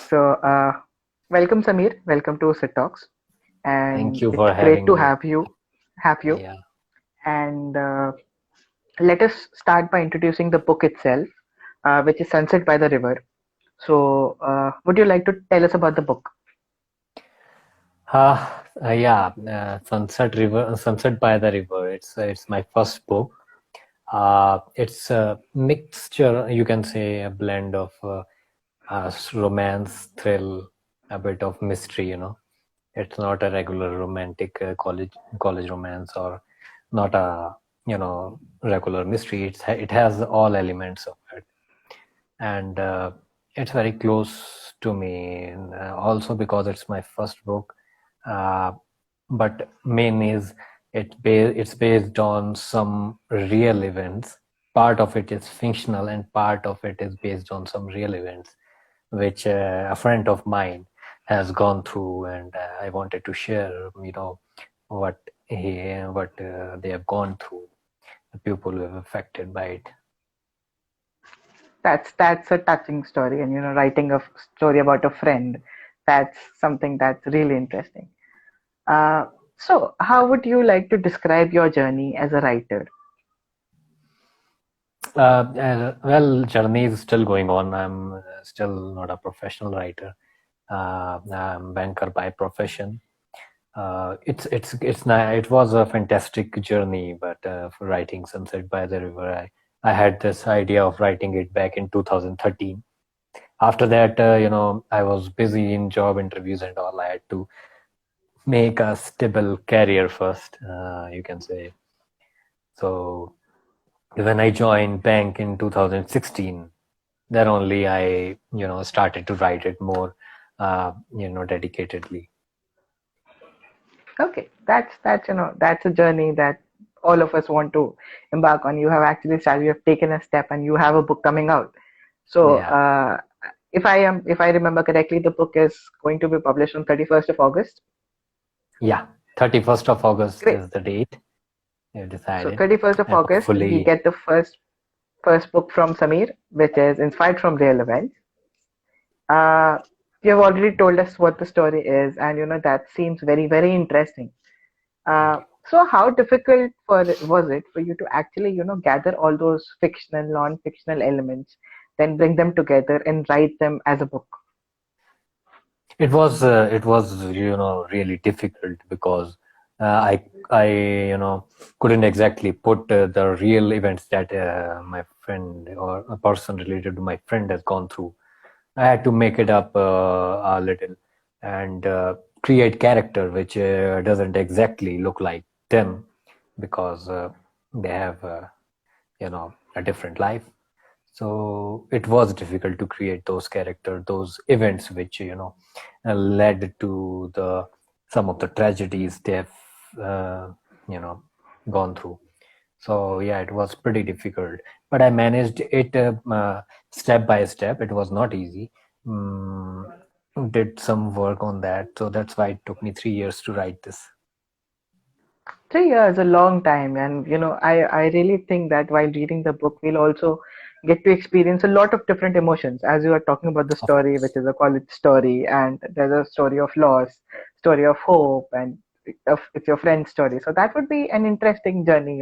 So, welcome Sameer. Welcome to SidTalks, Thank and you it's for great having to me. have you. Yeah. And let us start by introducing the book itself, which is Sunset by the River. So, would you like to tell us about the book? Sunset by the River. It's my first book. It's a mixture, you can say, a blend of romance, thrill, a bit of mystery. It's not a regular romantic college romance, or not a regular mystery. It has all elements of it, and it's very close to me, and also because it's my first book. uh, but main is it's based on some real events. Part of it is fictional and part of it is based on some real events which a friend of mine has gone through, and I wanted to share what they have gone through, the people who have affected by it. That's a touching story, and writing a story about a friend, that's something that's really interesting. Uh, so, how would you like to describe your journey as a writer? Well, journey is still going on. I'm still not a professional writer. I'm banker by profession. It was a fantastic journey, but for writing Sunset by the River, I had this idea of writing it back in 2013. After that, I was busy in job interviews and all. I had to make a stable career first, you can say. So when I joined bank in 2016, then only I started to write it more dedicatedly. Okay, that's a journey that all of us want to embark on. You have actually started, you have taken a step, and you have a book coming out. So, Yeah, if I remember correctly, the book is going to be published on 31st of August. yeah. 31st of August Great. is the date we So, decided, 31st of and August, we hopefully get the first book from Sameer, which is inspired from real events. Uh, you have already told us what the story is, and that seems very, very interesting. thank Uh, you. so how difficult was it for you to actually, gather all those fictional, non-fictional elements, then bring them together and write them as a book? It was really difficult because I couldn't exactly put the real events that my friend or a person related to my friend has gone through. I had to make it up a little, and create character which doesn't exactly look like them, because they have a different life. So it was difficult to create those characters, those events which led to the some of the tragedies they have uh, you know gone through. So yeah, it was pretty difficult, but I managed it step by step. It was not easy. mm, did some work on that, so that's why it took me 3 years to write this. 3 years, a long time, and I really think that while reading the book, we'll also get to experience a lot of different emotions. As you are talking about the Of story, which course. is a college story, and there's a story of loss, story of hope, and it's your friend's story. So that would be an interesting journey,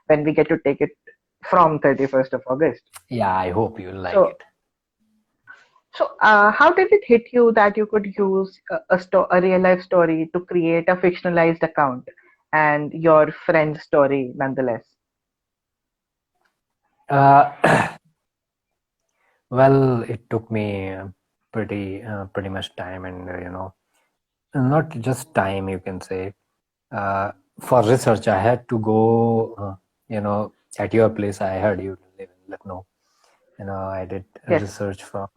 when we get to take it from 31st of August. Yeah, I hope you like So, it. how did it hit you that you could use a real life story to create a fictionalized account and your friend's story nonetheless? uh, well, it took me pretty much time, and not just time, you can say. uh, for research, I had to go, at your place. I heard you live in Lucknow. I did Yes. research from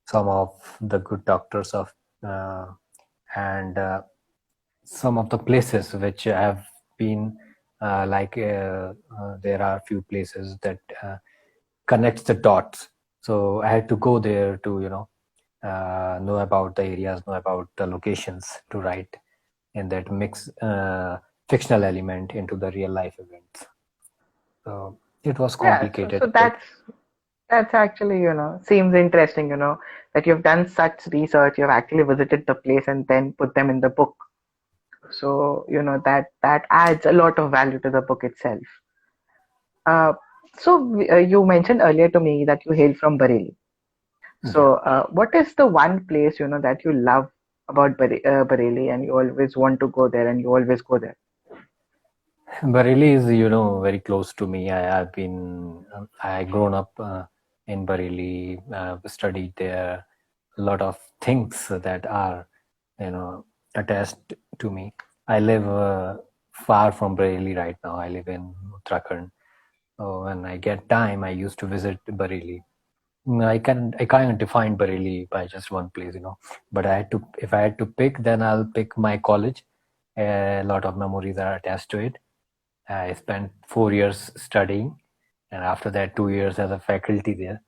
some of the good doctors of uh, and some of the places which have been there are few places that connects the dots. So I had to go there to know about the areas, know about the locations, to write in that mix fictional element into the real life events. So it was Yeah, so complicated a bit. that's actually, seems interesting, that you've done such research, you've actually visited the place and then put them in the book. So, that adds a lot of value to the book itself. Uh, so you mentioned earlier to me that you hail from Bareilly. Yeah. So, what is the one place that you love about Bareilly, and you always want to go there, and you always go there? Bareilly is, very close to me. I grown up in Bareilly, studied there. A lot of things that are, you know, attached to me. I live far from Bareilly right now. I live in Uttarakhand. So when I get time, I used to visit Bareilly. I can't define Bareilly by just one place, But if I had to pick, then I'll pick my college. A lot of memories are attached to it. I spent 4 years studying, and after that, 2 years as a faculty there.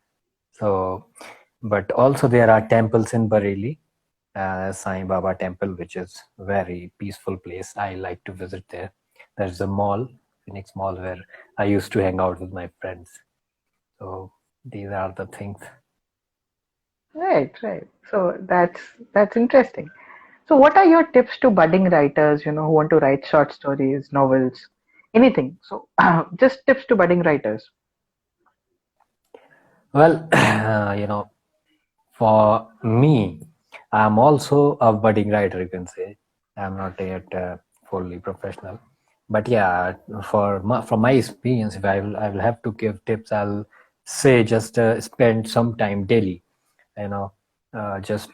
So, but also there are temples in Bareilly, Sai Baba temple, which is very peaceful place. I like to visit there. There's a mall, Phoenix Mall, where I used to hang out with my friends. So these are the things. Right, right. So that's interesting. So, what are your tips to budding writers, who want to write short stories, novels, anything? So, just tips to budding writers. Well, for me, I'm also a budding writer, you can say. I'm not yet fully professional. But yeah, from my experience, if I will have to give tips, I'll say just spend some time daily, you know, just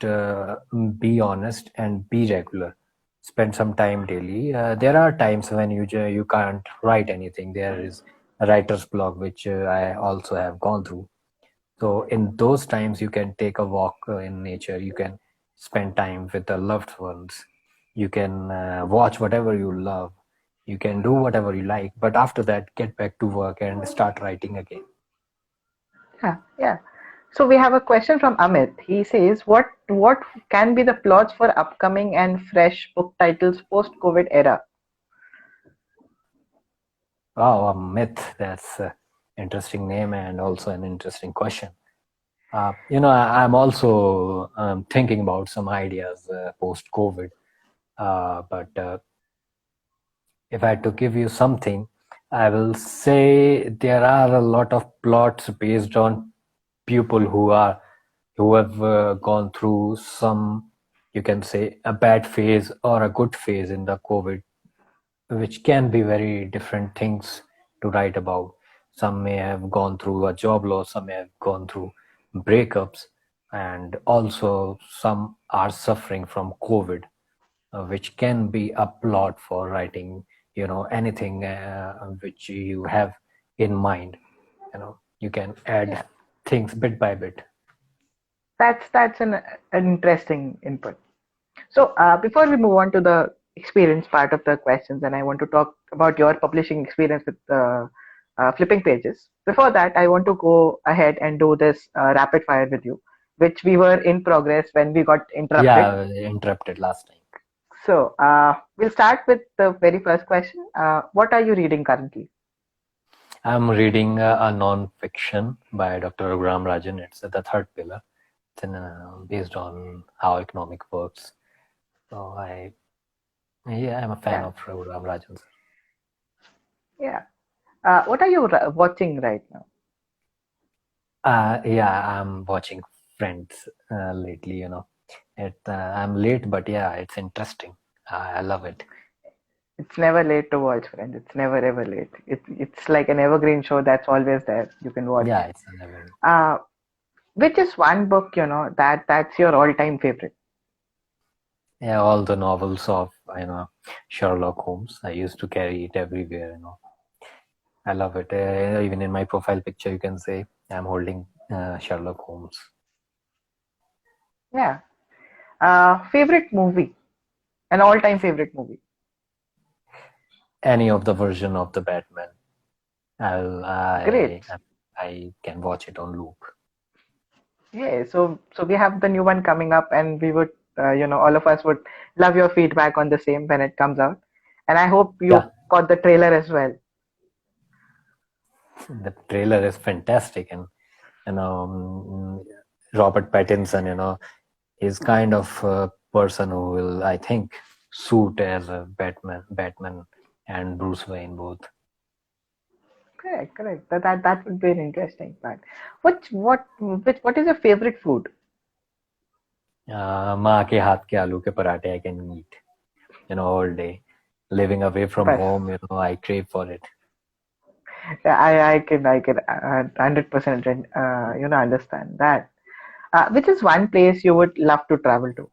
be honest and be regular. Spend some time daily. There are times when you can't write anything. There is a writer's block, which I also have gone through. So in those times, you can take a walk in nature. You can spend time with the loved ones. You can watch whatever you love. You can do whatever you like. But after that, get back to work and start writing again. Yeah, yeah. So we have a question from Amit. He says, "What can be the plots for upcoming and fresh book titles post-COVID era?" Wow, a myth. That's an interesting name and also an interesting question. I'm also thinking about some ideas post COVID. But if I had to give you something, I will say there are a lot of plots based on people who have gone through some, you can say, a bad phase or a good phase in the COVID, which can be very different things to write about. Some may have gone through a job loss, some may have gone through breakups, and also some are suffering from COVID, which can be a plot for writing, anything which you have in mind. You can add Yeah, things bit by bit. that's an interesting input. So before we move on to the experience part of the questions, and I want to talk about your publishing experience with flipping pages. Before that, I want to go ahead and do this rapid fire with you, which we were in progress when we got interrupted. Yeah, interrupted last time. So we'll start with the very first question. What are you reading currently? I'm reading a non-fiction by Dr. Ram Rajan. It's the third pillar. It's based on how economic works. So I'm a fan Yeah, of Ram Rajan. yeah. What are you watching right now? Yeah, I'm watching Friends lately. I'm late, but yeah, it's interesting. I love it. It's never late to watch, friend. It's never ever late. It's like an evergreen show that's always there. You can watch. Yeah, it's a never. Uh, which is one book that's your all-time favorite? Yeah, all the novels of Sherlock Holmes. I used to carry it everywhere. I love it. Even in my profile picture, you can say I'm holding Sherlock Holmes. Yeah. Favorite movie? An all-time favorite movie? Any of the version of the Batman. I'll, Great. I can watch it on loop. Yeah. So we have the new one coming up, and we would, all of us would love your feedback on the same when it comes out. And I hope Yeah, you caught the trailer as well. the trailer is fantastic, and you know, Robert Pattinson, he's kind of a person who will, I think, suit as a Batman and Bruce Wayne both. Correct, correct. That would be an interesting part. What is your favorite food? माँ के हाथ के आलू के पराठे I can eat, all day. Living away from Bas. home, I crave for it. Yeah, I can 100% understand that. Which is one place you would love to travel to?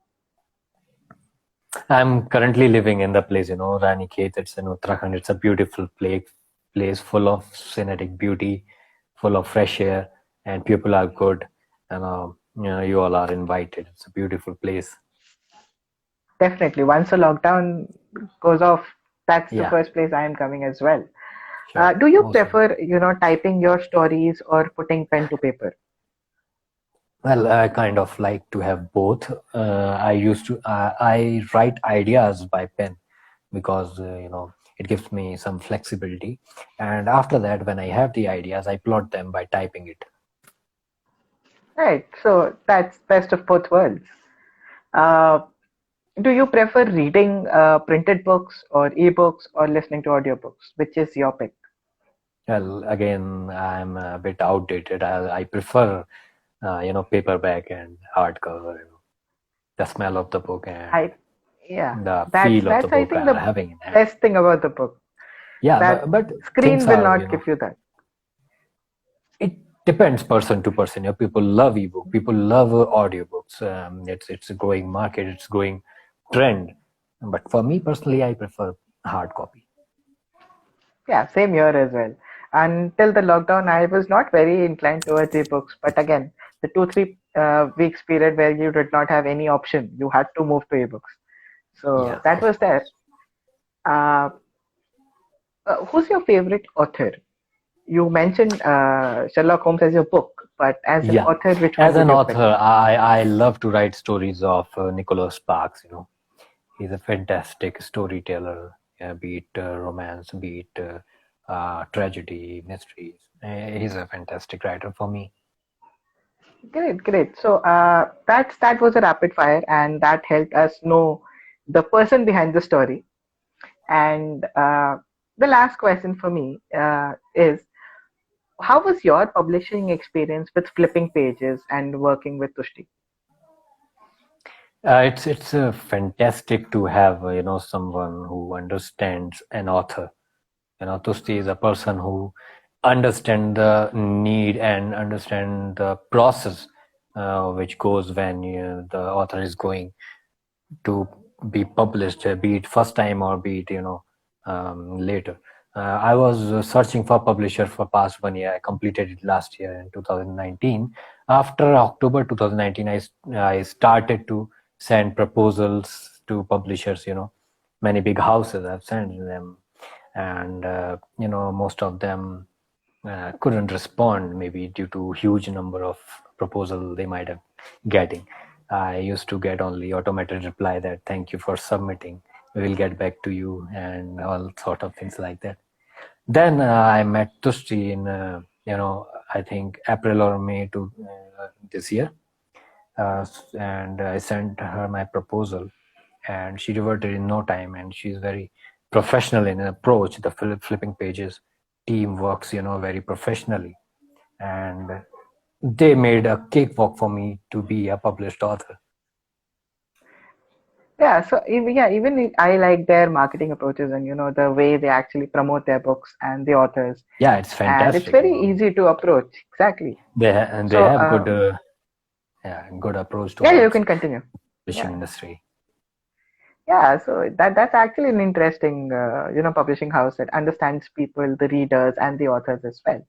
I'm currently living in the place, Ranikhet. It's in Uttarakhand. It's a beautiful place full of scenic beauty, full of fresh air, and people are good. And you all are invited. It's a beautiful place. Definitely. Once the lockdown goes off, that's the Yeah, first place I am coming as well. sure. Do you Most welcome. prefer, typing your stories or putting pen to paper? Well, I kind of like to have both. I write ideas by pen because, it gives me some flexibility. And after that, when I have the ideas, I plot them by typing it. Right. So that's best of both worlds. Uh, do you prefer reading printed books or ebooks or listening to audiobooks? Which is your pick? Well, again, I'm a bit outdated. I prefer, paperback and hardcover. The smell of the book and I Yeah, the that's feel of the that's I book think the having in hand. best thing about the book. Yeah, That but things screen will are, not give you that. it depends person to person. People love ebook, people love audiobooks. It's a growing market, it's growing trend. But for me personally, I prefer hard copy. Yeah, same here as well. Until the lockdown, I was not very inclined towards ebooks. But again, the 2-3 weeks period where you did not have any option, you had to move to ebooks. So Yeah, that of was there. Uh, who's your favorite author? You mentioned Sherlock Holmes as your book, but as an yeah. author, which one As would an you pick? author, I love to write stories of Nicholas Sparks. He's a fantastic storyteller, be it romance, be it tragedy, mysteries. He's a fantastic writer for me. Great, great. So that was a rapid fire, and that helped us know the person behind the story. And the last question for me is, how was your publishing experience with flipping pages and working with Tushti? It's fantastic to have someone who understands an author. Tusti is a person who understand the need and understand the process which goes when the author is going to be published, be it first time or be it later. I was searching for publisher for past 1 year. I completed it last year in 2019. After October 2019, I started to send proposals to publishers. Many big houses. I've sent them, and most of them couldn't respond, maybe due to huge number of proposal they might have getting. I used to get only automated reply that thank you for submitting, we will get back to you, and all sort of things like that. Then I met Tushti in I think April or May to this year, and I sent her my proposal, and she reverted in no time, and she's very professional in approach. The flipping pages team works very professionally, and they made a cakewalk for me to be a published author. Yeah, so I like their marketing approaches and the way they actually promote their books and the authors, Yeah, it's and it's fantastic. very easy to approach. Exactly. And they So have good good approach yeah, you towards can continue. publishing Yeah. industry. Yeah, so that's actually an interesting, publishing house that understands people, the readers, and the authors as well.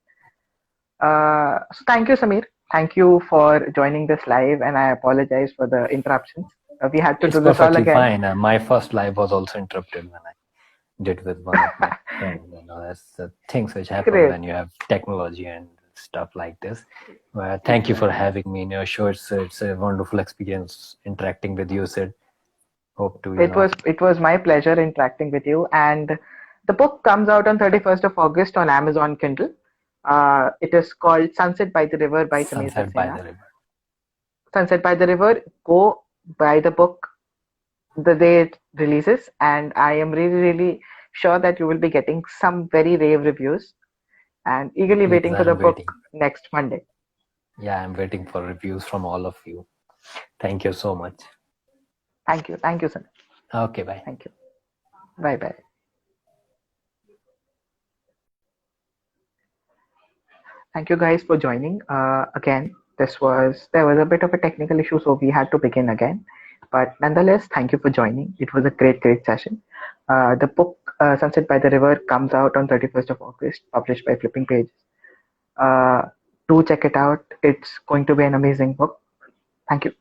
So thank you, Sameer. Thank you for joining this live, and I apologize for the interruptions. We had to It's do this all perfectly again. fine. My first live was also interrupted when I did with one of my friends. That's the things which happen Great. when you have technology and stuff like this. Thank you for having me in your show. It's a wonderful experience interacting with you, Sid. Hope to It was my pleasure interacting with you. And the book comes out on 31st of August on Amazon Kindle. It is called Sunset by the River by Sameer sunset by Saxena. the river. Sunset by the River, go buy the book the day it releases, and I am really, really sure that you will be getting some very rave reviews, and eagerly Yes, waiting for the I'm book waiting. next Monday. Yeah, I'm waiting for reviews from all of you. Thank you so much. Thank you, sir. Okay, bye. Thank you. Bye bye. Thank you guys for joining. Again, there was a bit of a technical issue, so we had to begin again. But nonetheless, thank you for joining. It was a great session. The book Sunset by the River comes out on 31st of August, published by Flipping Pages. Uh, do check it out. It's going to be an amazing book. Thank you.